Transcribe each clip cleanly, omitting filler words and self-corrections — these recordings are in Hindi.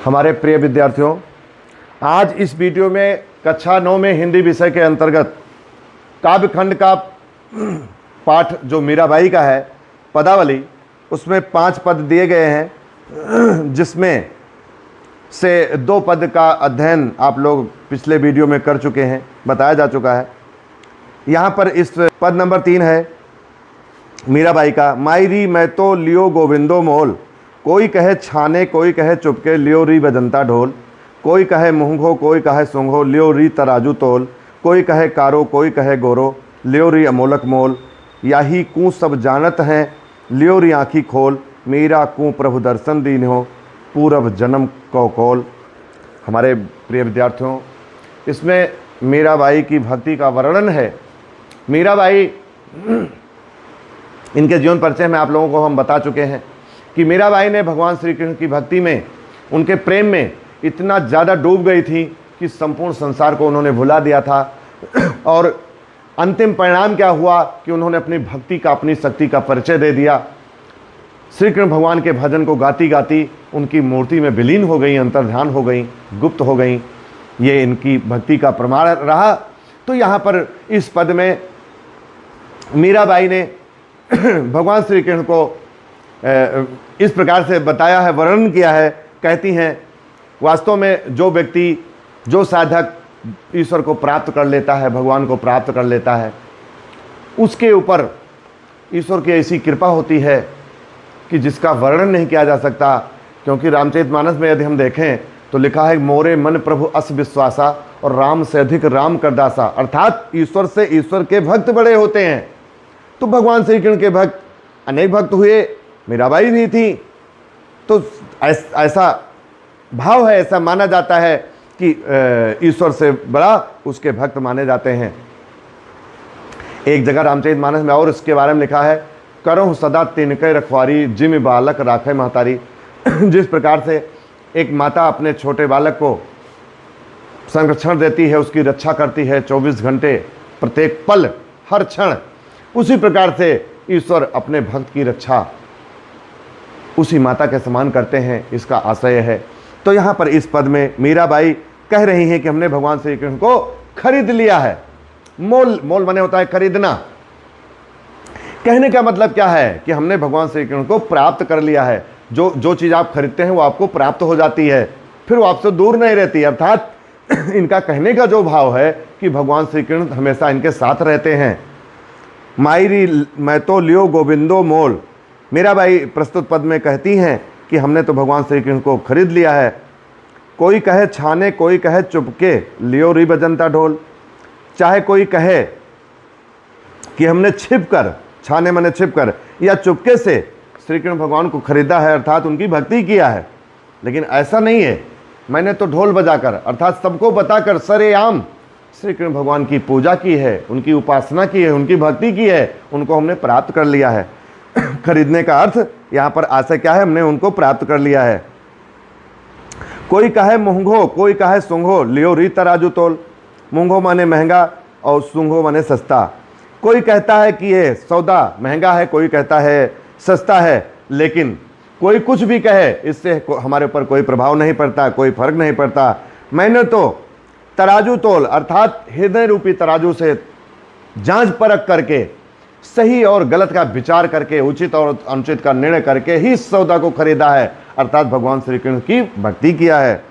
हमारे प्रिय विद्यार्थियों, आज इस वीडियो में कक्षा 9 में हिंदी विषय के अंतर्गत काव्यखंड का पाठ जो मीराबाई का है, पदावली, उसमें 5 पद दिए गए हैं, जिसमें से 2 पद का अध्ययन आप लोग पिछले वीडियो में कर चुके हैं, बताया जा चुका है। यहाँ पर इस पद नंबर 3 है मीराबाई का। मायरी मैं तो लियो गोविंदो मोल, कोई कहे छाने कोई कहे चुपके, लियो री बजंता ढोल, कोई कहे मूंघो कोई कहे सूंघो, लियो री तराजू तोल, कोई कहे कारो कोई कहे गोरो, लियो री अमोलक मोल, याही कूँ सब जानत हैं, लियो री आँखी खोल, मीरा कूँ प्रभु दर्शन दीन हो, पूरब जन्म को कौल। हमारे प्रिय विद्यार्थियों, इसमें मीराबाई की भक्ति का वर्णन है। मीराबाई, इनके जीवन परिचय में आप लोगों को हम बता चुके हैं कि मीराबाई ने भगवान श्री कृष्ण की भक्ति में, उनके प्रेम में इतना ज़्यादा डूब गई थी कि संपूर्ण संसार को उन्होंने भुला दिया था। और अंतिम परिणाम क्या हुआ कि उन्होंने अपनी भक्ति का, अपनी शक्ति का परिचय दे दिया। श्री कृष्ण भगवान के भजन को गाती गाती उनकी मूर्ति में विलीन हो गई, अंतर्ध्यान हो गई, गुप्त हो गई। ये इनकी भक्ति का प्रमाण रहा। तो यहाँ पर इस पद में मीराबाई ने भगवान श्री कृष्ण को इस प्रकार से बताया है, वर्णन किया है। कहती हैं, वास्तव में जो व्यक्ति, जो साधक ईश्वर को प्राप्त कर लेता है, भगवान को प्राप्त कर लेता है, उसके ऊपर ईश्वर की ऐसी कृपा होती है कि जिसका वर्णन नहीं किया जा सकता। क्योंकि रामचरितमानस में यदि हम देखें तो लिखा है, मोरे मन प्रभु अस विश्वासा और राम से अधिक राम कर दासा। अर्थात ईश्वर से ईश्वर के भक्त बड़े होते हैं। तो भगवान श्री कृष्ण के भक्त अनेक भक्त हुए, मीराबाई भी थी। तो ऐसा भाव है, ऐसा माना जाता है कि ईश्वर से बड़ा उसके भक्त माने जाते हैं। एक जगह रामचरितमानस में और इसके बारे में लिखा है, करो सदा तिनके रखवारी, जिम बालक राखे महतारी। जिस प्रकार से एक माता अपने छोटे बालक को संरक्षण देती है, उसकी रक्षा करती है 24 घंटे, प्रत्येक पल, हर क्षण, उसी प्रकार से ईश्वर अपने भक्त की रक्षा उसी माता के समान करते हैं। इसका आशय है। तो यहाँ पर इस पद में मीराबाई कह रही हैं कि हमने भगवान श्री कृष्ण को खरीद लिया है। मोल, मोल माने होता है खरीदना। कहने का मतलब क्या है कि हमने भगवान श्री कृष्ण को प्राप्त कर लिया है। जो चीज़ आप खरीदते हैं वो आपको प्राप्त हो जाती है, फिर वो आपसे दूर नहीं रहती। अर्थात इनका कहने का जो भाव है कि भगवान श्री कृष्ण हमेशा इनके साथ रहते हैं। मायरी मैं तो लियो गोविंदो मोल, मीराबाई प्रस्तुत पद में कहती हैं कि हमने तो भगवान श्री कृष्ण को खरीद लिया है। कोई कहे छाने कोई कहे चुपके, लियो री बजंता ढोल। चाहे कोई कहे कि हमने छिपकर, छाने माने छिपकर या चुपके से श्री कृष्ण भगवान को खरीदा है, अर्थात उनकी भक्ति किया है, लेकिन ऐसा नहीं है। मैंने तो ढोल बजाकर, अर्थात सबको बताकर सरेआम श्री कृष्ण भगवान की पूजा की है, उनकी उपासना की है, उनकी भक्ति की है, उनको हमने प्राप्त कर लिया है। खरीदने का अर्थ यहाँ पर आशय क्या है? हमने उनको प्राप्त कर लिया है। कोई कहे मूंघो कोई कहे सूंघो, लियो री तराजू तोल। मूंघो माने महंगा और सूंघो माने सस्ता। कोई कहता है कि ये सौदा महंगा है, कोई कहता है सस्ता है, लेकिन कोई कुछ भी कहे, इससे हमारे ऊपर कोई प्रभाव नहीं पड़ता, कोई फर्क नहीं पड़ता। मैंने तो तराजू तोल, अर्थात हृदय रूपी तराजू से जांच परख करके, सही और गलत का विचार करके, उचित और अनुचित का निर्णय करके ही इस सौदा को खरीदा है, अर्थात भगवान श्री कृष्ण की भक्ति किया है।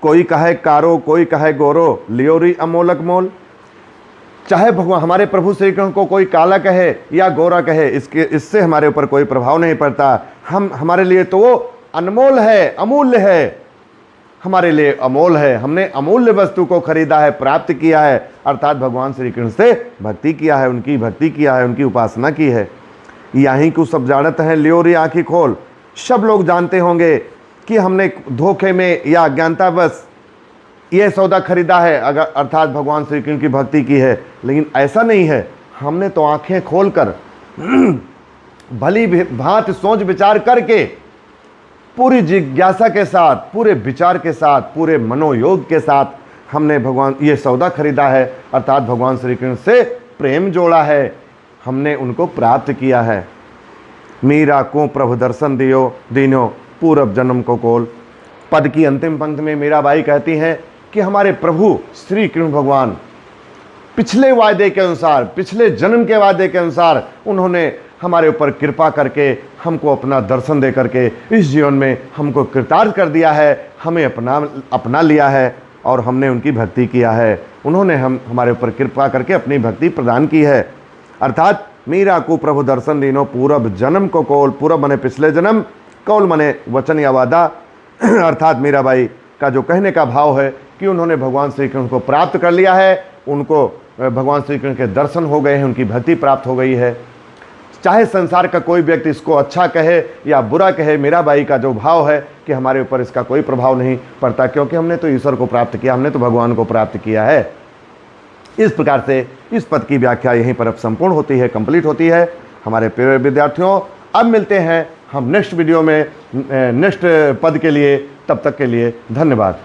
कोई कहे कारो कोई कहे गोरो, लियो री अमोलक मोल। चाहे भगवान हमारे प्रभु श्री कृष्ण को कोई काला कहे या गोरा कहे, इससे हमारे ऊपर कोई प्रभाव नहीं पड़ता। हमारे लिए तो वो अनमोल है, अमूल्य है, हमारे लिए अमोल है। हमने अमूल्य वस्तु को खरीदा है, प्राप्त किया है, अर्थात भगवान श्री कृष्ण से भक्ति किया है, उनकी भक्ति किया है, उनकी उपासना की है। यहीं को सब जानते हैं, लियो री आँखी खोल। सब लोग जानते होंगे कि हमने धोखे में या अज्ञानतावश ये सौदा खरीदा है, अगर अर्थात भगवान श्री कृष्ण की भक्ति की है, लेकिन ऐसा नहीं है। हमने तो आंखें खोलकर भली भांति सोच विचार करके, पूरी जिज्ञासा के साथ, पूरे विचार के साथ, पूरे मनोयोग के साथ हमने भगवान ये सौदा खरीदा है, अर्थात भगवान श्री कृष्ण से प्रेम जोड़ा है, हमने उनको प्राप्त किया है। मीरा को प्रभु दर्शन दियो दीनो, पूरब जन्म को कोल। पद की अंतिम पंक्ति में मीराबाई कहती हैं कि हमारे प्रभु श्री कृष्ण भगवान पिछले वायदे के अनुसार, पिछले जन्म के वायदे के अनुसार उन्होंने हमारे ऊपर कृपा करके हमको अपना दर्शन दे करके इस जीवन में हमको कृतार्थ कर दिया है, हमें अपना लिया है और हमने उनकी भक्ति किया है। उन्होंने हमारे ऊपर कृपा करके अपनी भक्ति प्रदान की है। अर्थात मीरा को प्रभु दर्शन दीनो पूरब जन्म को कौल, पूरब मने पिछले जन्म, कौल मने वचन या वादा। अर्थात मीराबाई का जो कहने का भाव है कि उन्होंने भगवान श्री कृष्ण को प्राप्त कर लिया है, उनको भगवान श्री कृष्ण के दर्शन हो गए हैं, उनकी भक्ति प्राप्त हो गई है। चाहे संसार का कोई व्यक्ति इसको अच्छा कहे या बुरा कहे, मीराबाई का जो भाव है कि हमारे ऊपर इसका कोई प्रभाव नहीं पड़ता, क्योंकि हमने तो ईश्वर को प्राप्त किया, हमने तो भगवान को प्राप्त किया है। इस प्रकार से इस पद की व्याख्या यहीं पर अब संपूर्ण होती है, कंप्लीट होती है। हमारे प्रिय विद्यार्थियों, अब मिलते हैं हम नेक्स्ट वीडियो में नेक्स्ट पद के लिए। तब तक के लिए धन्यवाद।